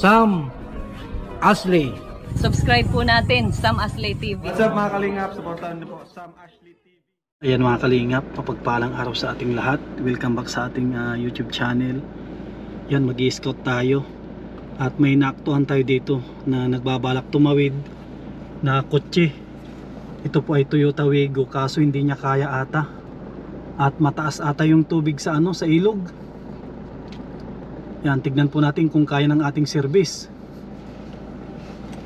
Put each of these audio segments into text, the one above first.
Sam Ashley. Subscribe po natin, Sam Ashley TV. What's up mga kalingap? Supportahan niyo po Sam Ashley TV. Ayan mga kalingap, mapagpalang araw sa ating lahat. Welcome back sa ating YouTube channel. Yan, mag-i-scout tayo. At may naaktuhan tayo dito na nagbabalak tumawid na kotse. Ito po ay Toyota Wigo, kaso hindi niya kaya ata. At mataas ata yung tubig sa sa ilog. Yan, tignan po natin kung kaya ng ating service.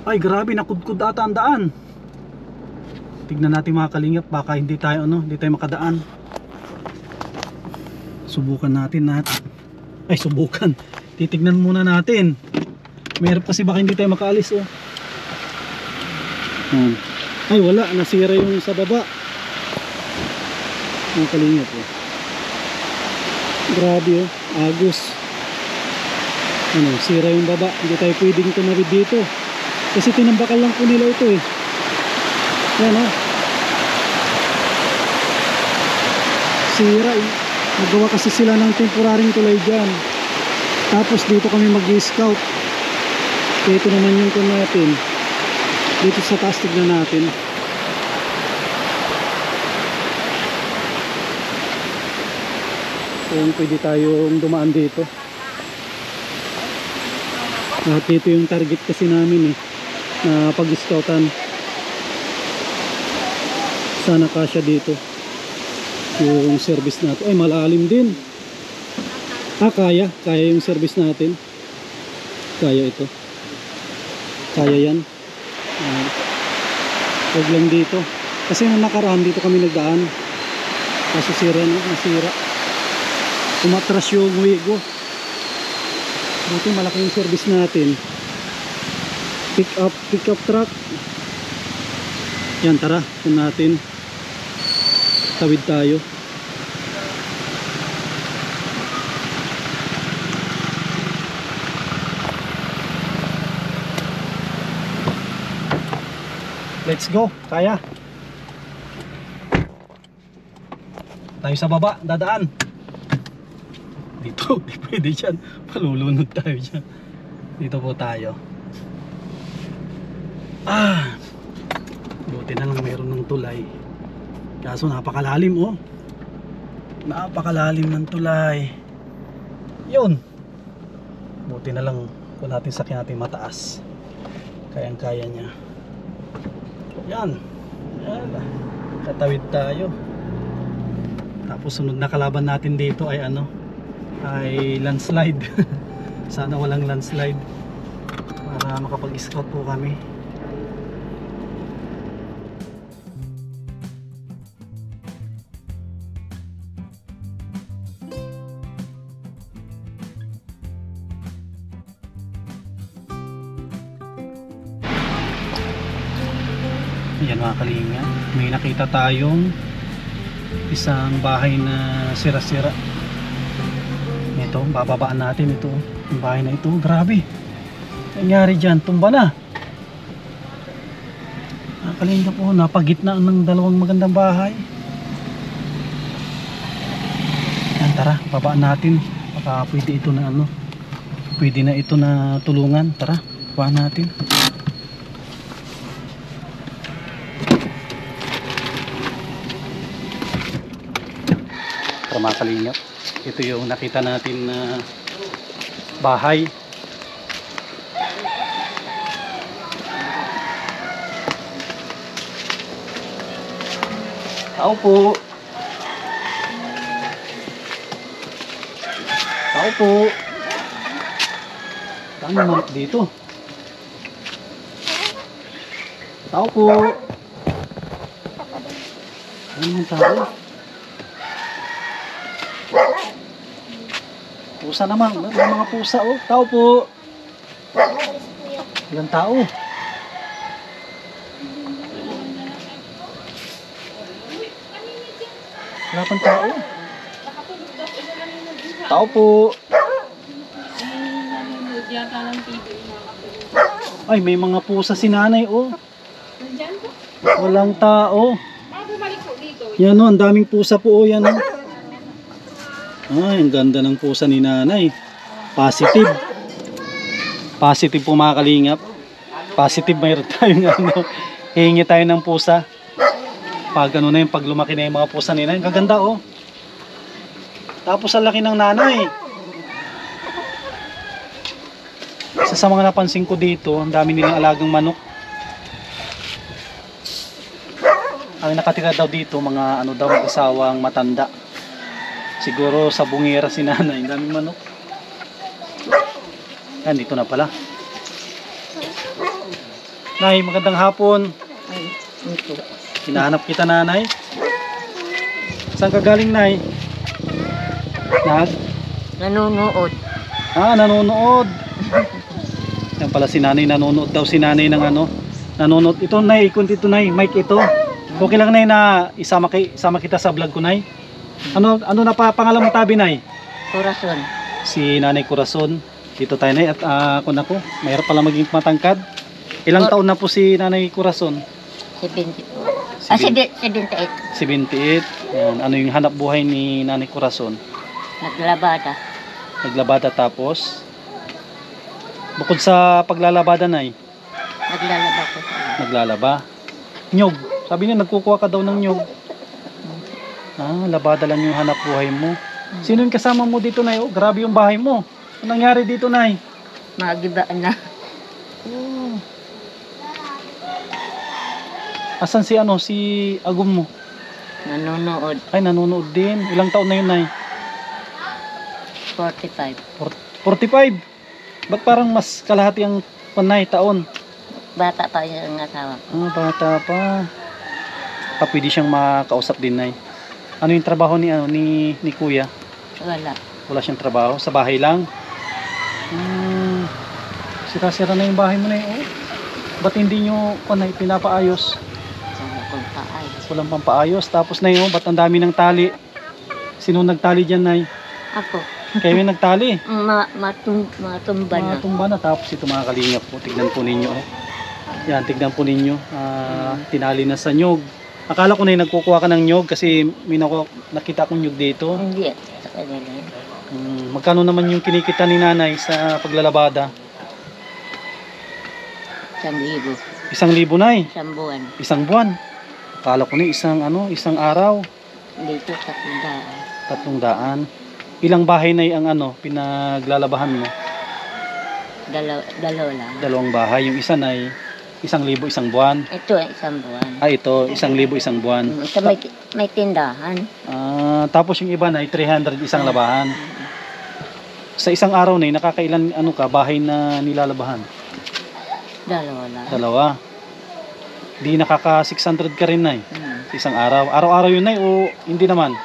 Ay grabe, nakudkud ata ang daan. Tignan natin mga kalingap, baka hindi tayo makadaan. Subukan natin. Ay subukan. Titignan muna natin. Mayroon kasi baka hindi tayo makaalis Ay wala, nasira yung sa baba. Mga kalingap Grabe agos. Sira yung baba. Hindi tayo pwedeng tumawid dito. Kasi tinambakan lang po nila ito Yan sira Nagawa kasi sila ng temporaryong tulay dyan. Tapos dito kami mag-scout. Ito naman yung kung natin. Dito sa taas tignan natin. Kung pwede tayong dumaan dito. At dito yung target kasi namin na pag-scoutan. Sana kasya dito yung service natin. Ay malalim din. Kaya yung service natin. Kaya ito. Kaya yan. Huwag lang dito. Kasi nung nakaraan dito kami nagdaan. Kaso nasira. Umatras yung Wigo. Buti malaki yung service natin. Pick up truck. Yan, tara, kung natin tawid tayo. Let's go, kaya. Tayo sa baba, dadaan. Dito, di pwede dyan. Palulunod tayo dyan. Dito po tayo. Buti na lang mayroon ng tulay. Kaso napakalalim Napakalalim ng tulay. Yun. Buti na lang kung natin sakyan natin mataas. Kayang kaya niya. Yan. Katawid tayo. Tapos sunod na kalaban natin dito ay ay landslide. Sana walang landslide para makapag-scout po kami. Ayan mga kalinga, may nakita tayong isang bahay na sira-sira. Ito, bababaan natin ito. Yung bahay na ito, grabe. Nangyari dyan, tumba na. Nakalinga po, napagitna ng dalawang magandang bahay. Yan, tara, babaan natin. Baka pwede ito na pwede na ito na tulungan. Tara, babaan natin. Tara mga kalingap. Ito yung nakita natin na bahay. Tao po. Tao po. Saan naman dito? Tao po. Ano naman tao? Pusa naman, may mga pusa Tao po. Ilang tao? Wala pang tao. Tao po. Ay, may mga pusa si nanay Walang tao. Yan ang daming pusa po yan Ay, ang ganda ng pusa ni nanay. Positive. Positive po mga kalingap. Positive, mayroon tayong ano, hihingi tayo ng pusa. Pag ano na yung pag lumaki na yung mga pusa nila, ang gaganda oh. Tapos ang laki ng nanay. Isa sa mga napansin ko dito, ang dami nilang alagang manok. Ang nakatira daw dito, mga ano daw, mag-asawang matanda. Siguro sa bungera si nanay, ang daming manok. Yan, dito na pala. Nay, magandang hapon. Ay, ito. Hinahanap kita, nanay. Saan ka galing, nay? Nanonood. Nanonood. Yan pala si nanay, nanonood daw si nanay ng ano. Nanonood. Ito, nay, ikon dito, nay. Mic ito. Okay lang, nay, na isama kita sa vlog ko, nay. Ano na pa pangalan mo, tabi, nay? Corazon. Si Nanay Corazon. Dito tayo, nay. At ako na po, mahirap pala maging matangkad. Ilang taon na po si Nanay Corazon? 70. 78. 78. Yan. Ano yung hanap buhay ni Nanay Corazon? Naglabada. Naglabada, tapos bukod sa paglalabada, nay, Naglalaba ko. naglalaba. Nyog. Sabi niya nagkukuha ka daw ng nyog. Labada lang yung hanap buhay mo. Sino yung kasama mo dito, nay? Oh, grabe yung bahay mo. Ano nangyari dito, nay? Magibaan na. Asan si Agum mo? Nanonood. Ay, nanonood din. Ilang taon na yun, nay? 45. 45. Ba't parang mas kalahati ang panay taon? Bata pa yung asawa ko. Bata pa. Pwede siyang makausap din, nay. Ano yung trabaho ni kuya? Wala. Wala siyang trabaho? Sa bahay lang? Sira-sira na yung bahay mo na yun. Ba't hindi nyo pinapaayos? Wala kong paay. Walang pampaayos. Tapos na yun, ba't ang dami ng tali? Sino nagtali dyan, nay? Ako. Kayo yung nagtali. Matumba na. Matumba na. Tapos ito mga kalingap po. Tignan po ninyo. Yan, tignan po ninyo. Tinali na sa nyog. Akala ko na nagkukuha ka ng nyog kasi may nakita akong nyog dito. Hindi. Sa kanila. Magkano naman yung kinikita ni nanay sa paglalabada? 1,000. 1,000, nay. Isang buwan. Isang buwan. Akala ko na isang araw. Dito sa tindaan. 300. Ilang bahay na ang pinaglalabahan mo? Dalawa lang. 2 bahay. Yung isa na 1,000 isang buwan. Ito ay isang buwan. Ito 1,000 isang buwan. Ito may tindahan. Tapos yung iba na 300 isang labahan. Sa isang araw na nakakailan bahay na nilalabahan? Dalawa. Di nakaka 600 ka rin, nay. Sa isang araw. Araw-araw yun, nay, o hindi naman?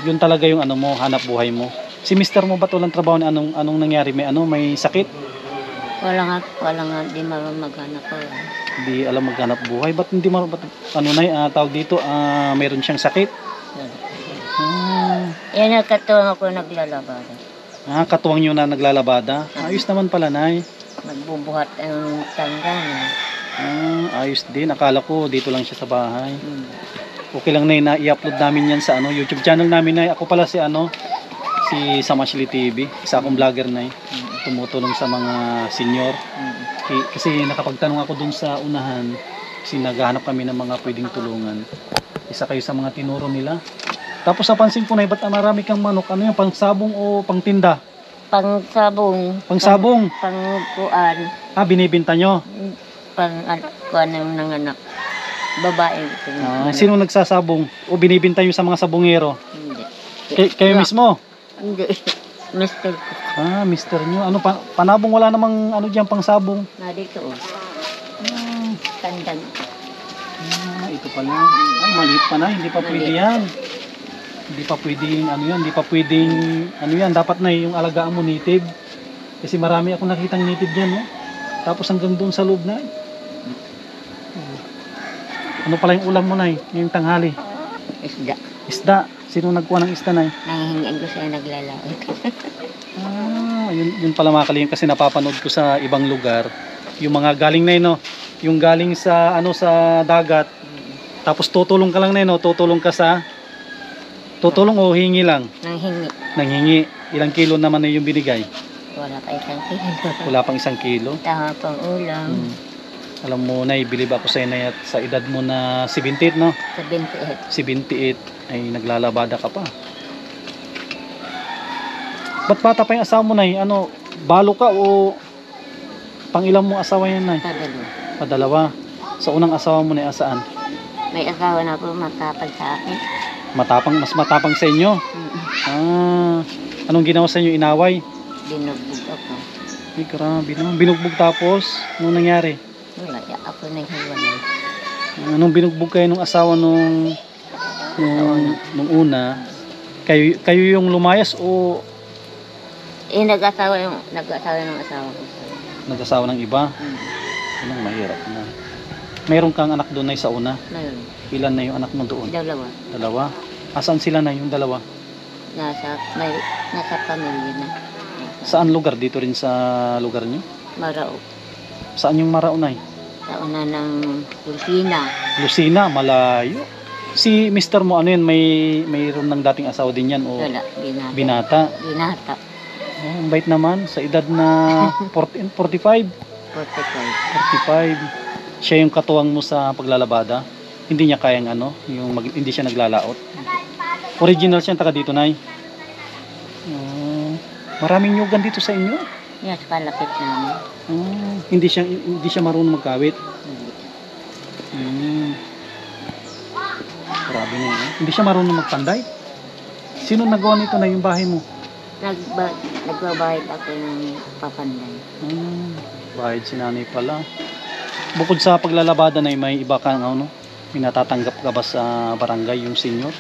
Yun talaga yung mo, hanap buhay mo. Si mister mo ba't walang trabaho? Anong nangyari? May sakit? Wala nga, di maghanap ko. Hindi alam maghanap buhay. Ba't hindi nay, tawag dito, mayroon siyang sakit? Yan nagkatuwang ako naglalabada. Katuwang nyo na naglalabada? Ayos naman pala, nay. Magbubuhat ang tangga na. Ayos din. Akala ko dito lang siya sa bahay. Okay lang, nay, na i-upload namin yan sa YouTube channel namin, nay. Ako pala si Sam Ashley TV. Isa akong vlogger, nay. Tumutulong sa mga senior. Kasi nakapagtanong ako dun sa unahan. Kasi naghahanap kami ng mga pwedeng tulungan. Isa kayo sa mga tinuro nila. Tapos napansin ko, nay, ba't marami kang manok? Ano yan? Pang sabong o pang tinda? Pangsabong. Pangsabong? Pangkuan. Binibinta nyo? Kuan ng nanganak. Babae. Sino nagsasabong? O binibinta nyo sa mga sabongero? Hindi. Kayo mismo? Hindi. Mister ko. Mister nyo. Panabong wala namang diyan pang sabong? Na dito. Tandang. Ito pala. Ay, maliit pa na. Hindi pa pwede yan. Hindi pa pwedeng hindi pa pwedeng dapat na yung alagaan mo native. Kasi marami akong nakitang native diyan, no? Tapos hanggang doon sa loob na. Ano pala yung ulam mo, nay, ngayong tanghali? Isda. Sino nagkuha ng isda, nay? Nanghihingian ko siya naglalawag. Yun pala mga kalingap, kasi napapanood ko sa ibang lugar. Yung mga galing na no? Yung galing sa sa dagat. Tapos tutulong ka lang na no? Tutulong ka sa Tutulong o hingi lang? Nanghingi. Nanghingi. Ilang kilo naman na yung binigay? Wala pa isang kilo. Wala pang 1 kilo. Tama pang ulam. Alam mo na, bilib ako sa inay at sa edad mo na 78, no? 78. 78 ay naglalabada ka pa. Ba't bata pa yung asawa mo, Nay? Ano, balo ka o pangilang mo asawa yan, Nay? Padalo. Padalawa. Sa unang asawa mo, Nay, asaan? May asawa na po matapag sa akin. Matapang, mas matapang sa inyo. Ah, anong ginawa sa inyo? Inaway? Binugbog ako. Ay, grabe naman. Binugbog tapos, anong nangyari? Wala, ako naghiwalay. Anong binugbog kayo nung asawa nung una? Kayo yung lumayas o Nag-asawa ng asawa ko. nag-asawa ng iba? Anong mahirap na. Mayroon kang anak doon, Nay, sa una? Ngayon, Ilan na yung anak mo doon? dalawa. Dalawa? Asan sila na yung dalawa? Nasa pamilya na. Saan lugar? Dito rin sa lugar niyo? Marao. Saan yung Marao, Nay? Sa una ng Lucina. Lucina, malayo. Si Mr. mo, ano yun? Mayroon ng dating asawa din yan o Wala, binata? binata. Oh, ang bait naman. Sa edad na 45? 45. 45. Siya yung katuwang mo sa paglalabada. Hindi niya kayang hindi siya naglalaot. Original siya, taga dito, Nay. Maraming nyugan dito sa inyo. Yes, palapit namin. Hindi siya marunong magkawit. Grabe na yun. Hindi siya marunong magpanday. Sino nagawa nito, na yung bahay mo? Nagbabayad ako ng papanday. Bayad si nanay pala. Bukod sa paglalabada, na may iba kang may natatanggap ka ba sa barangay, yung senior?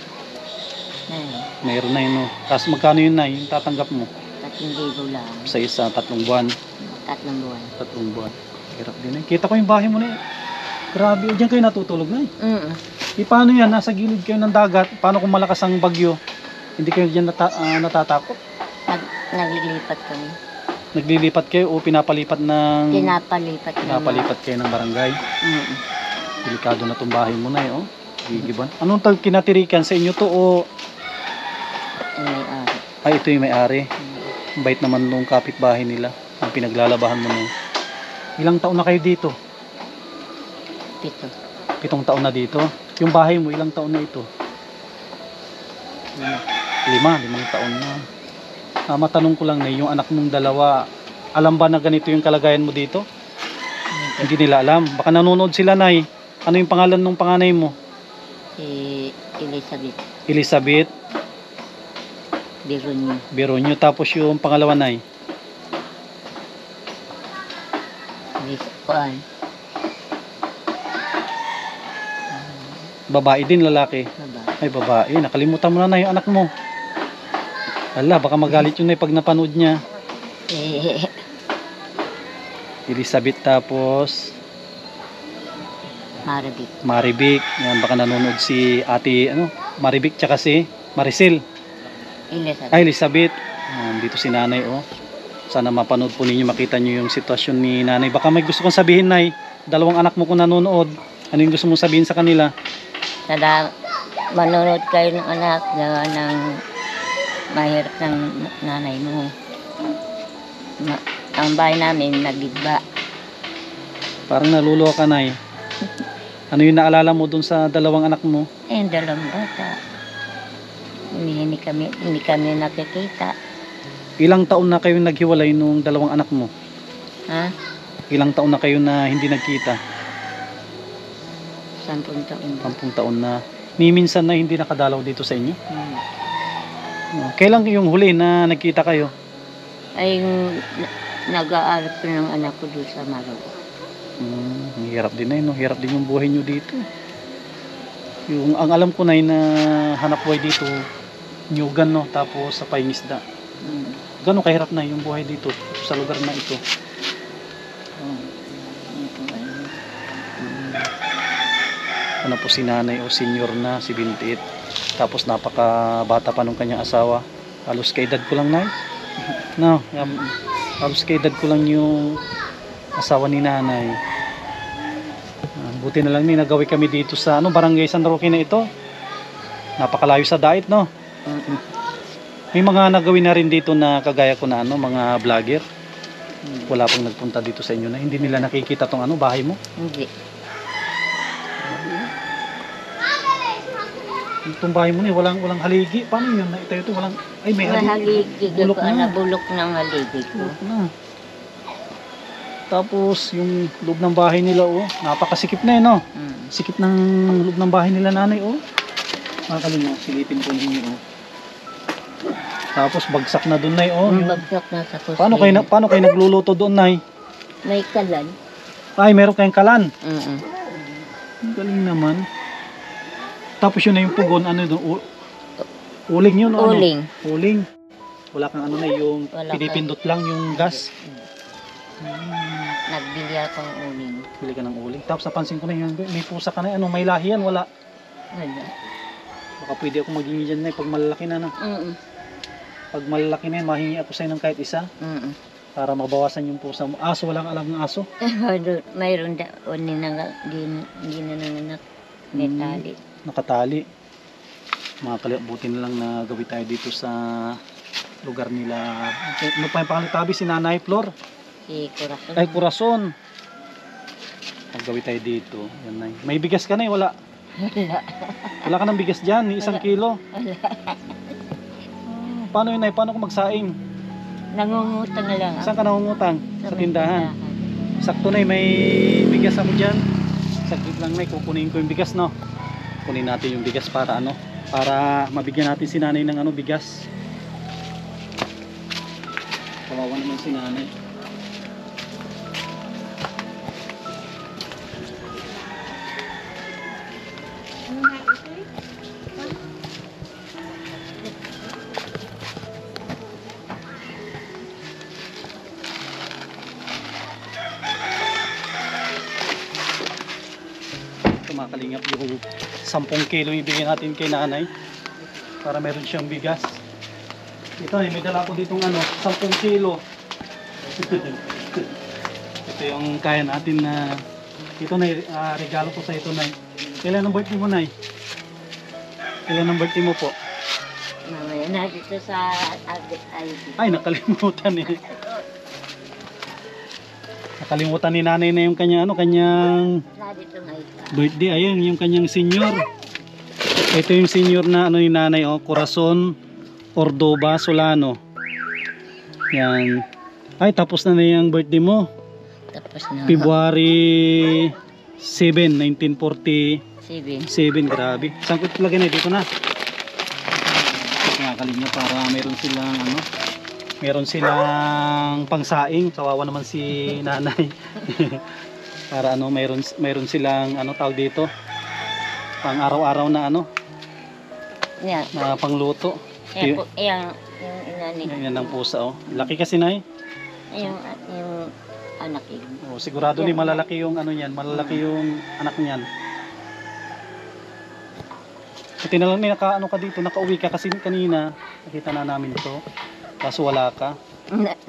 Mayroon na yun, no? Kasi magkano yun, na yung tatanggap mo? 3,000 lang. Sa isa, 3 buwan. 3 buwan. 3 buwan. Hirap din, eh. Kita ko yung bahay mo, na grabe, o dyan kayo natutulog, na paano yan? Nasa gilid kayo ng dagat. Paano kung malakas ang bagyo? Hindi kayo dyan natatakot? Naglilipat kami. Naglilipat kayo o pinapalipat ng... Pinapalipat kayo ng barangay? Delikado na itong bahay mo, na oh. Gigiban. Anong kinatirikan sa inyo to o... May-ari. Ay, ito yung may-ari. Ang bait naman nung kapitbahay nila. Ang pinaglalabahan mo na yun. Ilang taon na kayo dito? 7. 7 taon na dito. Yung bahay mo, ilang taon na ito? 5 taon na. Matanong ko lang, na yung anak mong dalawa, alam ba na ganito yung kalagayan mo dito? Hindi nila alam. Baka nanonood sila, Nay. Ano yung pangalan ng panganay mo? Si Elizabeth. Elizabeth Bironyo. Bironyo. Tapos yung pangalawa, Nay? Kuan. Babae din, lalaki? Baba. Ay, babae. Nakalimutan mo na, Nay, yung anak mo. Ala, baka magalit yun, Nay, pag napanood niya. Elizabeth, tapos Maribik. Yan, baka nanonood si ate, Maribik, tsaka si Maricel. Elizabeth. Ay, Elizabeth. Dito si nanay, oh. Sana mapanood po ninyo, makita nyo yung sitwasyon ni nanay. Baka may gusto kong sabihin, Nay. 2 anak mo kung nanonood. Ano yung gusto mong sabihin sa kanila? Manonood kayo ng anak ng mahirap ng nanay mo. Ang bahay namin nagigba. Parang naluluha ka, Nay. Ano yung naalala mo dun sa 2 anak mo? Yung 2 bata. Hindi kami nakikita. Ilang taon na kayo naghiwalay nung 2 anak mo? Ha? Ilang taon na kayo na hindi nagkita? 10 taon. 10 taon na. Ni minsan na hindi nakadalaw dito sa inyo? Kailan yung huli na nagkita kayo? Ay, nag-aaral ko ng anak ko doon sa Marao. Hirap din, no? Hirap din yung buhay nyo dito. Ang alam ko, Nay, na hanap buhay dito, nyugan, no? Tapos sa paingisda. Gano'ng kahirap na yung buhay dito sa lugar na ito? Ano po si nanay, o senior na, si 28. Tapos napakabata pa nung kanyang asawa. Halos kaedad ko lang, Nay. No, halos kaedad ko lang yung asawa ni nanay. Buti na lang, nagawi kami dito sa barangay San Roque na ito. Napakalayo sa Dait, no? May mga nagawin na rin dito na kagaya ko na ano, mga vlogger. Wala pang nagpunta dito sa inyo na hindi nila nakikita tong ano, bahay mo. Hindi. Itong bahay mo na walang haligi. Paano yun? Ito walang, ay may haligi. Bulok Bulok na. Bulok ng haligi ko. Bulok na. Tapos yung loob ng bahay nila, oh, napakasikip na yun, oh. Sikip ng loob ng bahay nila, nanay, oh. Makakalino, silipin ko ninyo, oh. Tapos bagsak na doon, nay, oh. Bagsak na sa kusina. Paano kayo nagluluto doon, nay? May kalan. Ay, meron kayong kalan. Mm-mm. Galing naman. Tapos yun na yung pugon, ano doon? Uling yun, o ano? Uling. Uling. Wala kang ano na yung Wala pinipindot lang yung gas. Nagbili akong uling. Bili ka ng uling. Tapos napansin ko na yun, may pusa ka na, ano, may lahi yan, wala. Wala. Baka pwede ako maging dyan na pag malalaki na, no? Pag malalaki na yan, mahingi ako sa'yo ng kahit isa para mabawasan yung pusa mo. Aso, walang alam ng aso. Mayroon da, hindi na nanganak. May tali. Nakatali. Mga kalibuti na lang na gawin tayo dito sa lugar nila. Ano pa yung pangalan tabi? Si Nanay Flor? Si Corazon. Ay, Corazon. Gawin tayo dito. Yan, Nay. May bigas ka na, wala? Wala. Wala ka ng bigas dyan, 1 kilo. Wala. Paano yun, Nay? Paano ko magsaing? Nangungutang na lang. Saan ka nangungutang? Sa may tindahan. Sakto, Nay, may bigas ako dyan. Sakit lang, Nay, kukunin ko yung bigas, no? Kunin natin yung bigas para ano, para mabigyan natin si nanay ng ano, bigas. Kawawa naman si nanay. Mga kalingap, yung 10 kilo ibigay natin kay nanay para meron siyang bigas. Ito, may dala ko ditong ano, 10 kilo. Ito yung kaya natin na ito na regalo ko sa ito, Nay. Kailan ang birthday mo, Nay? Kailan ang birthday mo po? Mamaya na dito sa ID. Ay, nakalimutan eh. Nakalimutan ni nanay na yung kanyang Na dito nga isa. birthday. Ayun, yung kanyang senior. Ito yung senior na ano ni nanay, oh, Corazon Ordoba Solano. Yan. Ay, tapos na yung birthday mo. Tapos na. February 7, 1947. 7. Grabe. Saan ko lagay na? Dito na. Nakakalim niya para meron silang ano, meron silang pangsaing. Kawawa naman si nanay. Para ano, meron silang ano tawag dito, pang araw-araw na ano, Yan. na pangluto. Yung inani. Yan ang pusa, oh. Laki kasi, Nay. Yung anak yun. Oh, sigurado ni malalaki yung ano niyan, malalaki yung anak niyan. Ito na lang, ano ka dito, nakauwi ka kasi kanina, nakita na namin to. Kaso wala ka.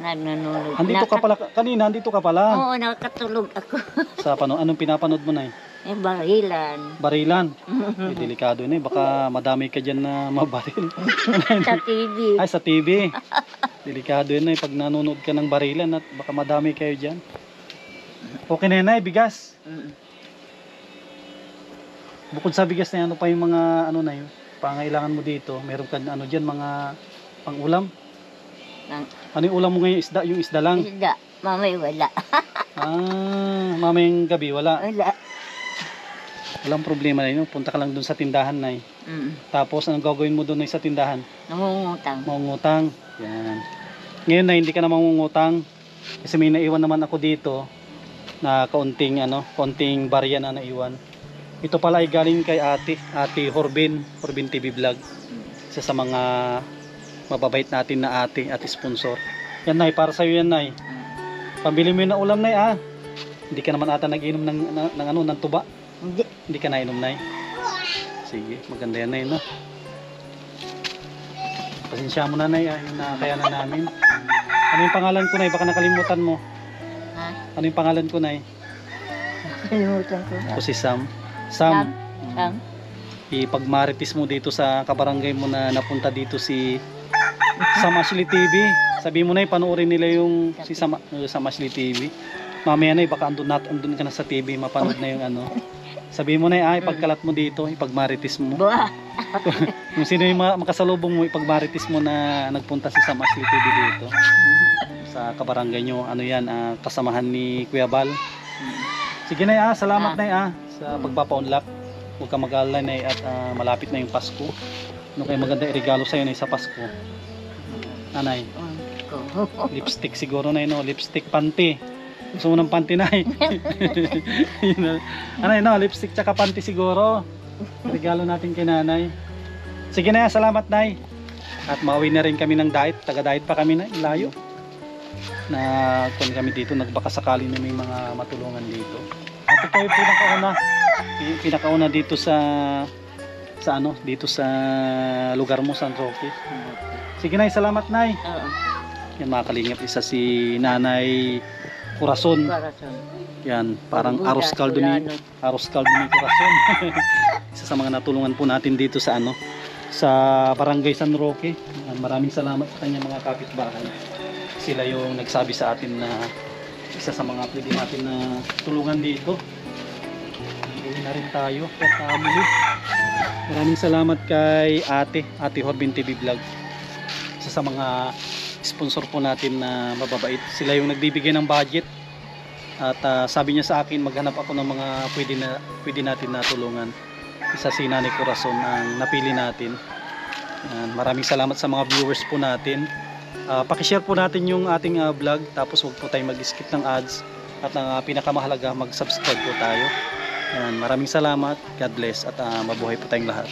Nanonood. Andito ka pala, kanina andito ka pala. Oo, nakatulog ako. Sa anong pinapanood mo, Nay? Barilan. Barilan. Delikado na, baka madami ka dyan na mabaril. Sa TV. Ay, sa TV. Delikado yun, Nay, pag nanonood ka ng barilan at baka madami kayo dyan. Okay na yun, Nay, bigas. Bukod sa bigas na yan, ano pa yung mga ano na yun, pangailangan mo dito? Meron ka ano dyan, mga pang-ulam? Ano yung ulam mo ngayon? Isda? Yung isda lang? Isda. Mamay wala. Mamayang gabi wala? Wala. Walang problema na yun. Punta ka lang dun sa tindahan, Nay. Tapos, anong gagawin mo dun, Nay, sa tindahan? Nangungutang. Mangungutang. Yan. Ngayon, Nay, hindi ka na mangungutang. Kasi may naiwan naman ako dito na kaunting barya na naiwan. Ito pala ay galing kay Ate Horbin TV Vlog. Isa sa mga mababait natin na ate at sponsor. Yan, Nay, para sa iyo yan, Nay. Pambili mo yun ng ulam, Nay, ah. Hindi ka naman ata nag-inom ng tuba. Hindi ka nainom, Nay. Sige, maganda yan, Nay, no? Pasensya mo na, Nay, yung nakakaya na namin. Ano yung pangalan ko, Nay? Baka nakalimutan mo. Ha? Ano yung pangalan ko, Nay? Nakalimutan ko. Ako si Sam. Sam. Sam. Ipagmaritis mo dito sa kabarangay mo na napunta dito si Sam Ashley TV. Sabi mo na panoorin nila yung si Sam Ashley TV. Mamaya na baka andun ka na sa TV, mapanood na yung ano. Sabi mo na ipagkalat mo dito, ipagmarites mo. Buha. Kung sino yung makasalubong mo, ipagmarites mo na nagpunta si Sam Ashley TV dito. Sa kabarangay nyo, ano yan, kasamahan ni Kuya Bal. Sige na salamat na sa pagpapaunlak. Huwag ka mag-alala na at malapit na yung Pasko. Ano kayo maganda regalo sa'yo na sa Pasko? Anay, lipstick siguro na no, lipstick panty. Gusto mo ng panty na Anay no, lipstick tsaka panty siguro. Regalo natin kay nanay. Sige na salamat nay. At mauwi na rin kami ng diet, taga-diet pa kami na, layo. Na kung kami dito nagbaka sakali na may mga matulungan dito. At ito yung pinakauna dito sa dito sa lugar mo, San Roque. Sige nay, salamat nay. Oo. Yan mga kalingap, isa si Nanay Corazon. Corazon. Yan, parang Buda, arroz caldo ni Corazon. Isa sa mga natulungan po natin dito sa sa Barangay San Roque. Yan, maraming salamat sa kanya mga kapitbahay. Sila yung nagsabi sa atin na isa sa mga pwede natin na tulungan dito. Uwi na rin tayo at muli. Maraming salamat kay Ate Horbin TV Vlog. Isa sa mga sponsor po natin na mababait. Sila yung nagbibigay ng budget. At sabi niya sa akin maghanap ako ng mga pwede natin na tulungan. Isa si Nanay Corazon ang napili natin. Maraming salamat sa mga viewers po natin. Pakishare po natin yung ating vlog. Tapos huwag po tayo mag-skip ng ads. At ang pinakamahalaga, mag-subscribe po tayo. Maraming salamat. God bless at mabuhay po tayong lahat.